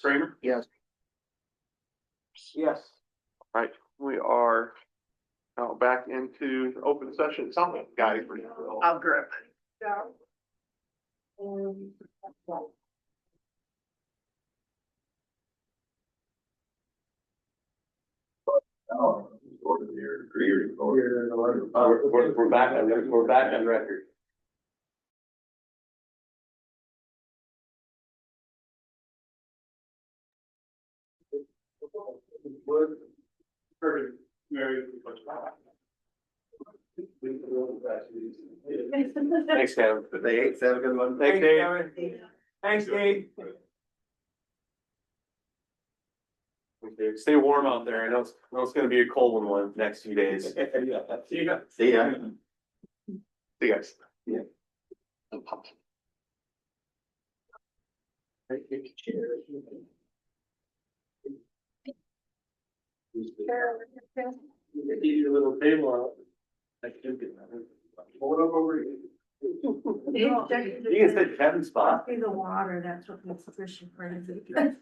Kramer? Yes. Yes. Right, we are now back into open session. Something, guys. I'll grip. We're back on record. Thanks, Kevin. Thanks, have a good one. Thanks, Dave. Thanks, Dave. Okay, stay warm out there. I know it's gonna be a cold one next few days. See ya. See ya. See you guys. Yeah. Your little table out. Hold up over here. You can sit Kevin's spot. In the water, that's what makes fishing crazy. You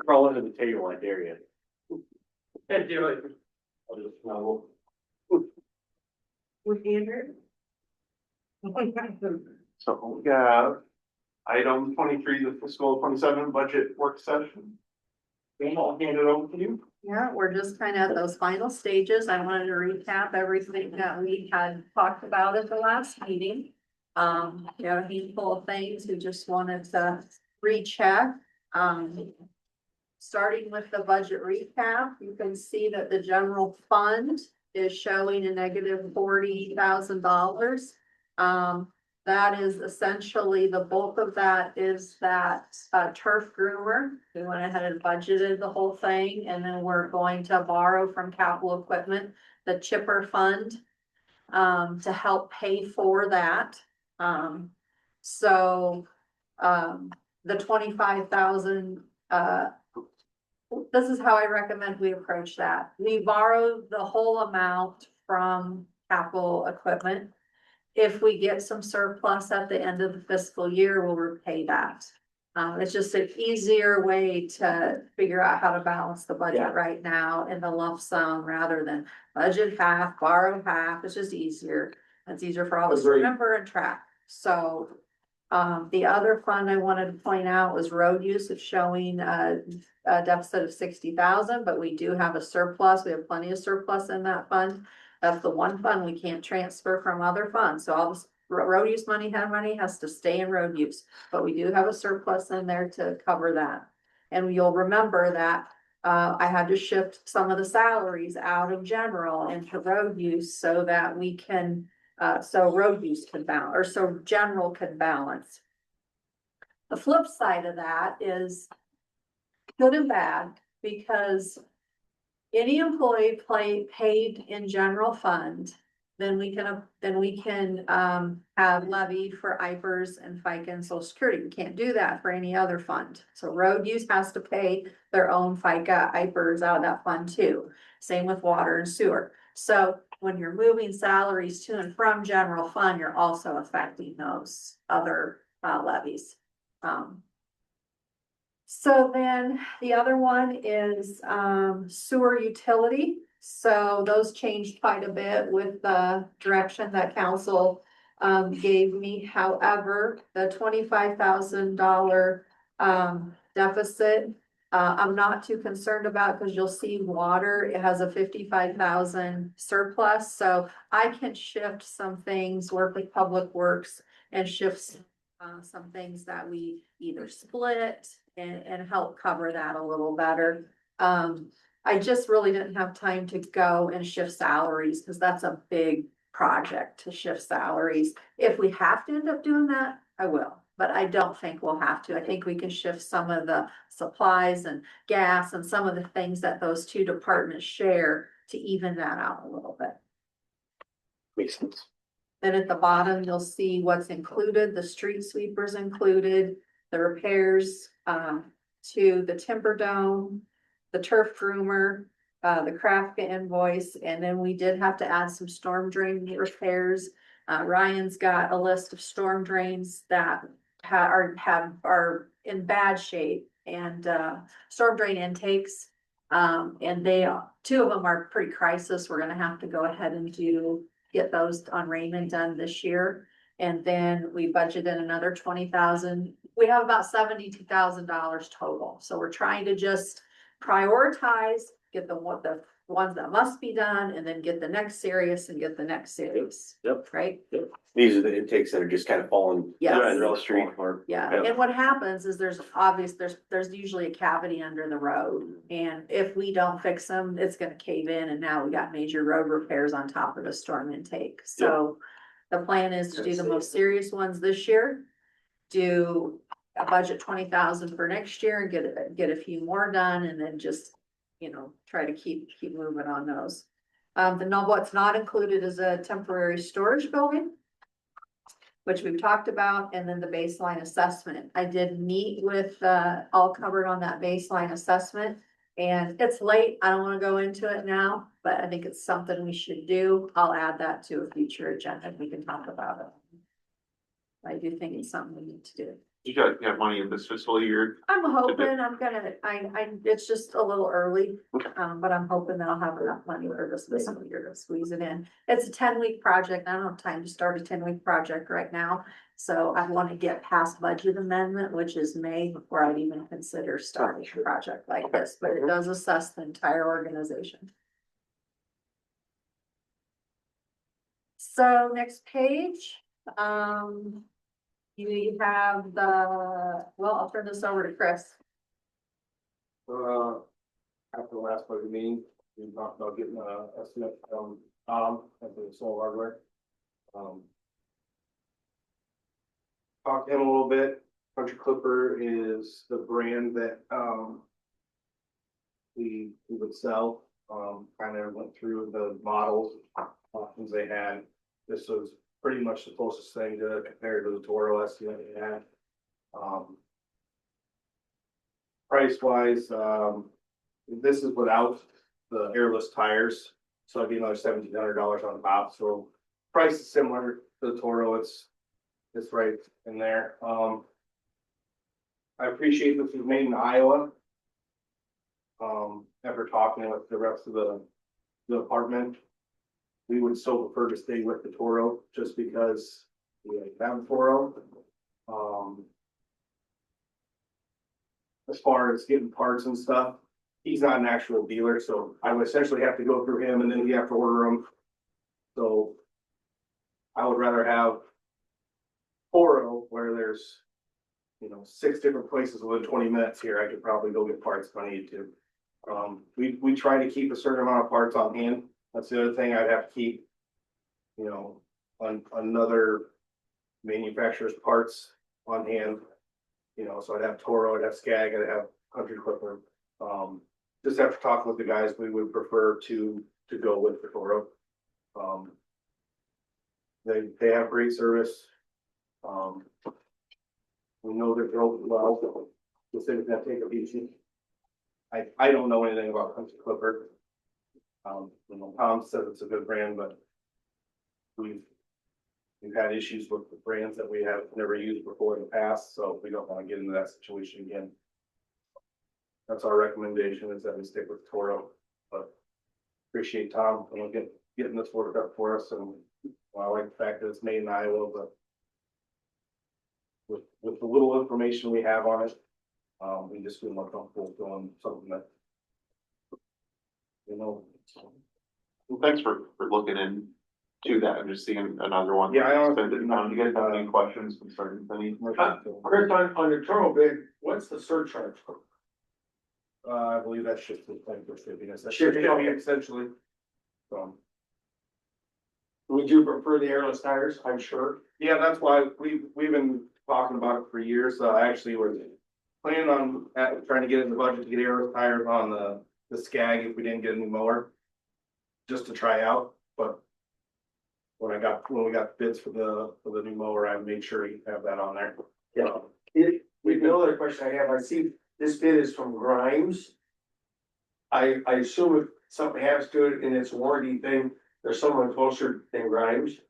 crawl under the table, I dare you. Can't do it. I'll just snuggle. With Andrew? So we got item 23, the fiscal 27 budget work session. Then I'll hand it over to you. Yeah, we're just kind of at those final stages. I wanted to recap everything that we had talked about at the last meeting. You know, a handful of things we just wanted to recheck. Starting with the budget recap, you can see that the general fund is showing a negative $40,000. That is essentially, the bulk of that is that turf groomer. We went ahead and budgeted the whole thing, and then we're going to borrow from capital equipment, the chipper fund, to help pay for that. The 25,000, this is how I recommend we approach that. We borrow the whole amount from capital equipment. If we get some surplus at the end of the fiscal year, we'll repay that. It's just an easier way to figure out how to balance the budget right now in the lump sum rather than budget half, borrow half. It's just easier. It's easier for all of us to remember and track. So the other fund I wanted to point out was road use. It's showing a deficit of 60,000, but we do have a surplus. We have plenty of surplus in that fund. That's the one fund we can't transfer from other funds. So all this road use money has to stay in road use, but we do have a surplus in there to cover that. And you'll remember that I had to shift some of the salaries out of general into road use so that we can, so road use can balance, or so general can balance. The flip side of that is good and bad, because any employee paid in general fund, then we can have levy for IFRS and FICA and Social Security. We can't do that for any other fund. So road use has to pay their own FICA, IFRS out of that fund too. Same with water and sewer. So when you're moving salaries to and from general fund, you're also affecting those other levies. So then the other one is sewer utility. So those changed quite a bit with the direction that council gave me. However, the $25,000 deficit, I'm not too concerned about, because you'll see water, it has a 55,000 surplus. So I can shift some things, work with Public Works and shift some things that we either split and help cover that a little better. I just really didn't have time to go and shift salaries, because that's a big project to shift salaries. If we have to end up doing that, I will, but I don't think we'll have to. I think we can shift some of the supplies and gas and some of the things that those two departments share to even that out a little bit. Makes sense. Then at the bottom, you'll see what's included, the street sweepers included, the repairs to the timber dome, the turf groomer, the Krafka invoice, and then we did have to add some storm drain repairs. Ryan's got a list of storm drains that are in bad shape and, storm drain intakes. And two of them are pretty crisis. We're gonna have to go ahead and get those on Raymond done this year. And then we budgeted another 20,000. We have about $72,000 total. So we're trying to just prioritize, get the ones that must be done, and then get the next serious and get the next serious. Yep. Right? These are the intakes that are just kind of falling. Yes. Right in the street or. Yeah, Yep. and what happens is there's usually a cavity under the road, and if we don't fix them, it's gonna cave in, and now we got major road repairs on top of the storm intake, so. The plan is to do the most serious ones this year, do a budget 20,000 for next year and get a few more done, and then just, try to keep moving on those. What's not included is a temporary storage building, which we've talked about, and then the baseline assessment. I did meet with, all covered on that baseline assessment. And it's late, I don't wanna go into it now, but I think it's something we should do. I'll add that to a future agenda, we can talk about it. I do think it's something we need to do. You got, money in this fiscal year? I'm hoping it's just a little early, but I'm hoping that I'll have enough money for this fiscal year to squeeze it in. It's a 10-week project. I don't have time to start a 10-week project right now. So I want to get past budget amendment, which is May, before I'd even consider starting a project like this, but it does assess the entire organization. So next page, you have I'll turn this over to Chris. After the last budget meeting, we talked about getting a estimate from Tom at the solar hardware. Talked to him a little bit. Country Clipper is the brand that, we would sell. Kind of went through the models, options they had. This was pretty much the closest thing to compare to the Toro estimate they had. Price wise, this is without the airless tires, so it'd be another $1,700 on top, so price is similar to the Toro, it's right in there. I appreciate this was made in Iowa. After talking with the rest of the department, we would still prefer to stay with the Toro, just because we have a Toro. As far as getting parts and stuff, he's not an actual dealer, so I would essentially have to go through him and then we have to order them. So I would rather have Toro where there's, 6 different places within 20 minutes here. I could probably go get parts if I need to. We try to keep a certain amount of parts on hand. That's the other thing I'd have to keep, on another manufacturer's parts on hand. So I'd have Toro, I'd have Skag, I'd have Country Clipper. Just after talking with the guys, we would prefer to go with the Toro. They have great service. We know they're built well. Just think that take a beating. I don't know anything about Country Clipper. Tom said it's a good brand, but we've had issues with the brands that we have never used before in the past, so we don't want to get into that situation again. That's our recommendation, is that we stick with Toro, but appreciate Tom and getting this worked up for us, and I like the fact that it's made in Iowa, but with the little information we have on it, we just feel more comfortable doing something that, Well, thanks for looking into that and just seeing another one. Yeah, I honestly So, did not- you guys have any questions, concerns, any? Chris, on the Toro bid, what's the surcharge? I believe that's just the thing for shipping. Shipping. Essentially. Would you prefer the airless tires? I'm sure. Yeah, that's why we've been talking about it for years. Actually, we're planning on trying to get in the budget to get air tires on the Skag if we didn't get a new mower. Just to try out, but when we got bids for the new mower, I made sure you have that on there. Yeah. The other question I have, I see this bid is from Grimes. I assume if something happens to it and it's a warranty thing, there's someone closer than Grimes.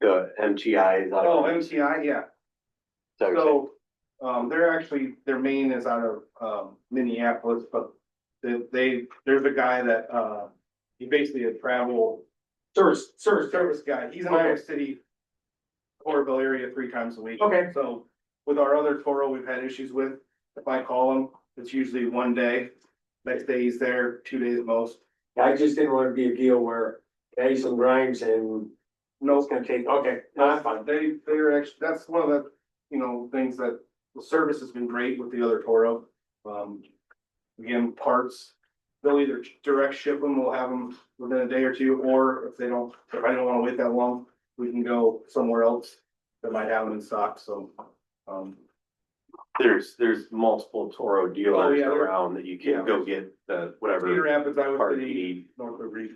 The MTI is out Oh, of. MCI, yeah. So, So, they're actually, their main is out of, Minneapolis, but there's a guy that, he basically a travel service guy. He's in Okay. Iowa City, Coralville area 3 times a week. Okay. So with our other Toro we've had issues with, if I call him, it's usually one day. Next day he's there, 2 days at most. I just didn't want to be a deal where, hey, some grinds and No, it's gonna take, okay, no, that's fine. they're actually, that's one of the, things that the service has been great with the other Toro. Again, parts, they'll either direct ship them, we'll have them within a day or two, or if I don't wanna wait that long, we can go somewhere else that might have them in stock, so. there's multiple Toro dealers yeah, there- around that you yeah. can go get the Cedar whatever Rapids, Iowa part you City, need. North of Reef.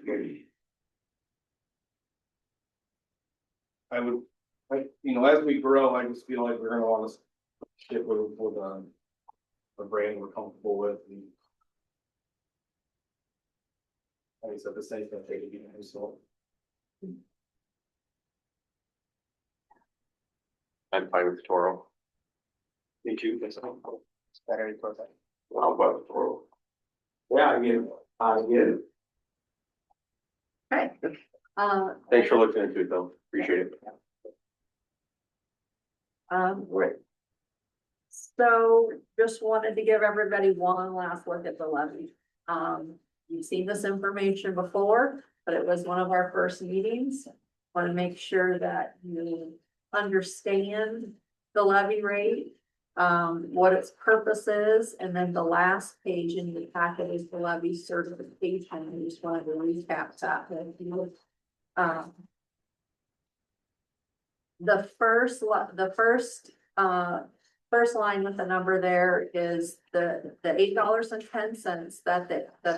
I would, as we grow, I just feel like we're gonna wanna stick with a brand we're comfortable with. And like I said, the same thing, take it, so. I'm fine with the Toro. Me too, that's all. Battery protect. Well, but the Toro. Yeah, I get it. Okay. Thanks for looking into it though, appreciate it. Right. So just wanted to give everybody one last look at the levy. You've seen this information before, but it was one of our first meetings. Want to make sure that you understand the levy rate, what its purpose is, and then the last page in the packet is the levy certification. I just wanted to recap that. The first line with the number there is the $8.10 that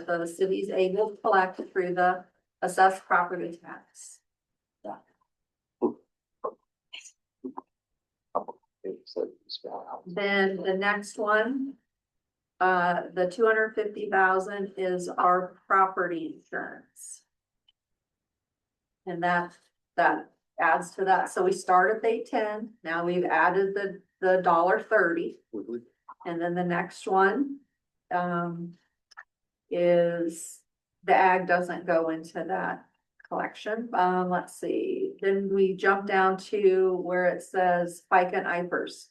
the city's able to collect through the assessed property tax. Then the next one, the 250,000 is our property insurance. And that adds to that. So we start at $8.10. Now we've added the $1.30. And then the next one, is the ag doesn't go into that collection. Let's see, then we jump down to where it says FICA and IPERS.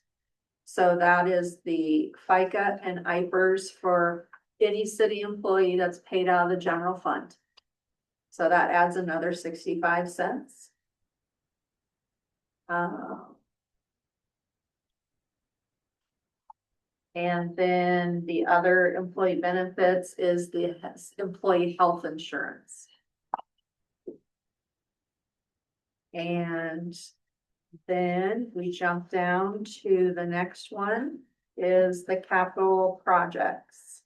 So that is the FICA and IPERS for any city employee that's paid out of the general fund. So that adds another 65 cents. And then the other employee benefits is the employee health insurance. And then we jump down to the next one is the capital projects.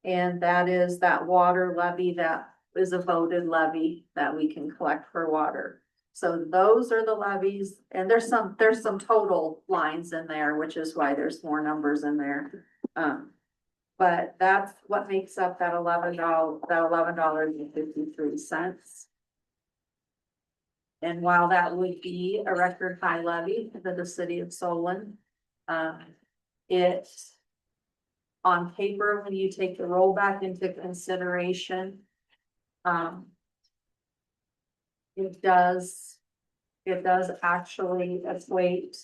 And that is that water levy that is a voted levy that we can collect for water. So those are the levies, and there's some total lines in there, which is why there's more numbers in there. But that's what makes up that $11.53. And while that would be a record high levy for the city of Solon, it on paper, when you take the rollback into consideration, it does actually equate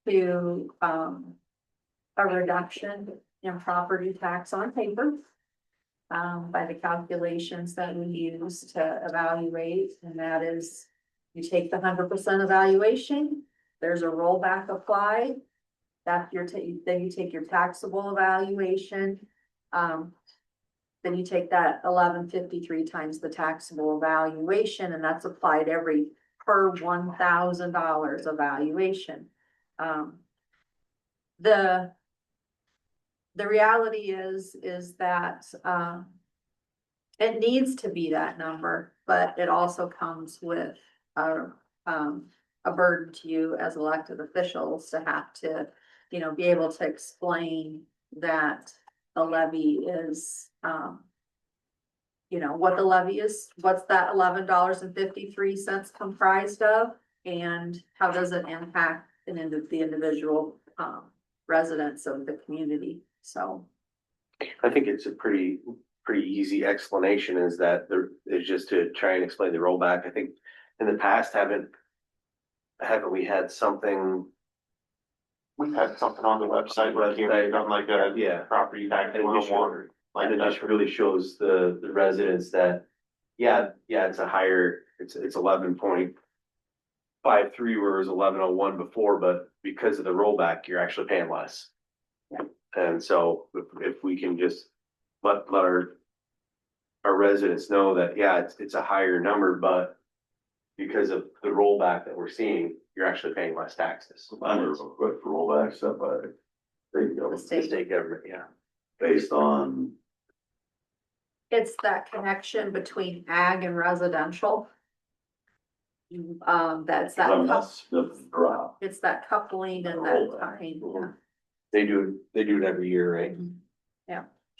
to, a reduction in property tax on paper. By the calculations that we use to evaluate, and that is, you take the 100% evaluation, there's a rollback applied. That then you take your taxable evaluation, then you take that 1153 times the taxable evaluation, and that's applied per $1,000 evaluation. The reality is that, it needs to be that number, but it also comes with a burden to you as elected officials to have to, be able to explain that the levy is, what the levy is, what's that $11.53 comprised of, and how does it impact the individual, residents of the community, so. I think it's a pretty easy explanation is that there is just to try and explain the rollback. I think in the past, haven't we had something? We've had something on the website, but you know, done like a Yeah. property tax And or just- water. Like And it that. just really shows the residents that, yeah, it's a higher, it's 11.53 whereas 11.01 before, but because of the rollback, you're actually paying less. Yeah. And so if we can just let our residents know that, yeah, it's a higher number, but because of the rollback that we're seeing, you're actually paying less taxes. I'm real quick for rollback stuff, but they The go The state, state government, yeah. based on, it's that connection between ag and residential. That's that, that's the drop. it's that coupling and that tying, yeah. They do it every year, right?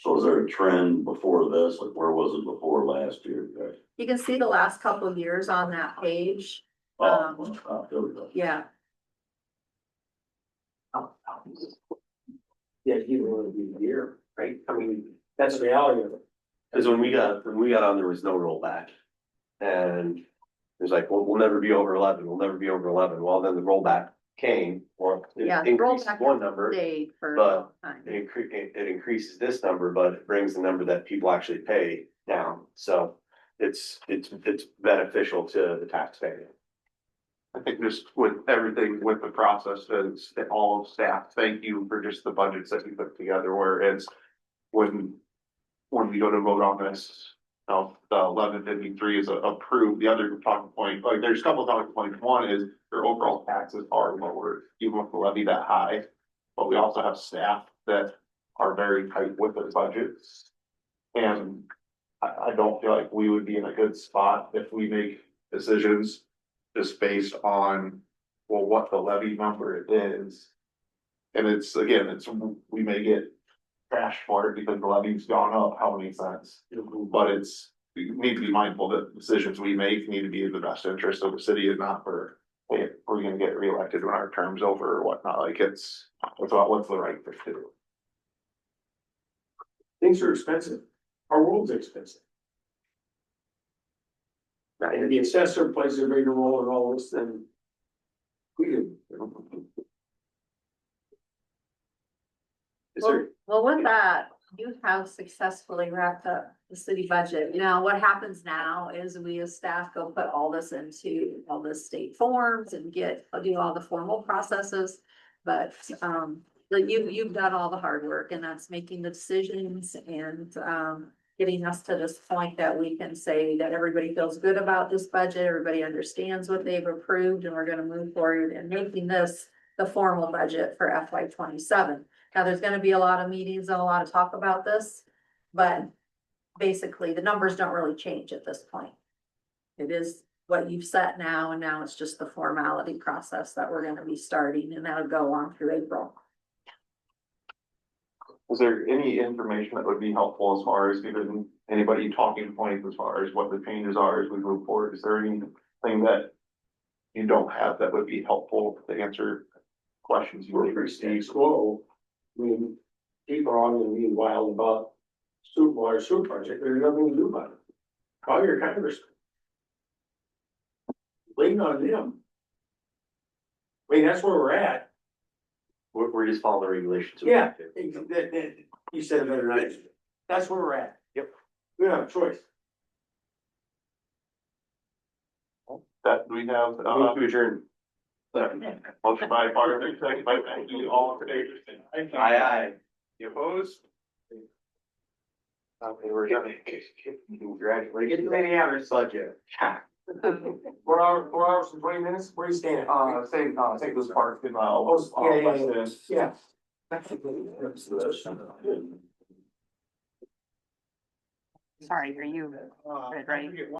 So is there a trend before this, like where was it before last year? You can see the last couple of years on that page, There we go. yeah. Yeah, you don't wanna be here, right? I mean, that's the reality of it. Cause when we got on, there was no rollback. And it was like, well, we'll never be over 11, we'll never be over 11. Well, then the rollback came, or Yeah, it the increased rollback one number. Stayed for a but long time. It increases this number, but it brings the number that people actually pay down. So it's beneficial to the taxpayer. I think just with everything with the process and all of staff, thank you for just the budgets that you put together where it's when we go to vote on this. The 1153 is approved. The other talking point, like there's a couple of talking points. One is your overall taxes are lower, even with the levy that high. But we also have staff that are very tight with their budgets. And I don't feel like we would be in a good spot if we make decisions just based on, well, what the levy number is. And it's, again, we may get trashed for it because the levy's gone up, how many cents? But we need to be mindful that decisions we make need to be in the best interest of the city and not for, hey, we're gonna get reelected when our term's over or whatnot, like it's about what's the right thing to do. Things are expensive. Our world's expensive. And the assessor plays a bigger role in all this than we do. Is there, Well, with that, you have successfully wrapped up the city budget. Now, what happens now is we as staff go put all this into all the state forms and do all the formal processes. But, you've done all the hard work and that's making the decisions and, getting us to this point that we can say that everybody feels good about this budget, everybody understands what they've approved, and we're gonna move forward and making this the formal budget for FY 27. Now, there's gonna be a lot of meetings and a lot of talk about this, but basically, the numbers don't really change at this point. It is what you've set now, and now it's just the formality process that we're gonna be starting, and that'll go on through April. Is there any information that would be helpful as far as giving anybody talking points as far as what the changes are as we move forward? Is there anything that you don't have that would be helpful to answer questions you may receive? Quo. I mean, people are all gonna be wild about water sewer project. There's nothing to do about it. Call your congressman. Lean on them. I mean, that's where we're at. we're just following the regulations. Yeah, you said it better than I did. That's where we're at. Yep. We don't have a choice. That we have, Move to adjourn. motion by Parker, second by Becky, all in favor. Aye. You opposed? Okay, we're done. Congratulations. Get the many hours. Budget. 4 hours and 20 minutes, where are you staying at? Take this part, yeah. Yeah. Sorry, are you ready?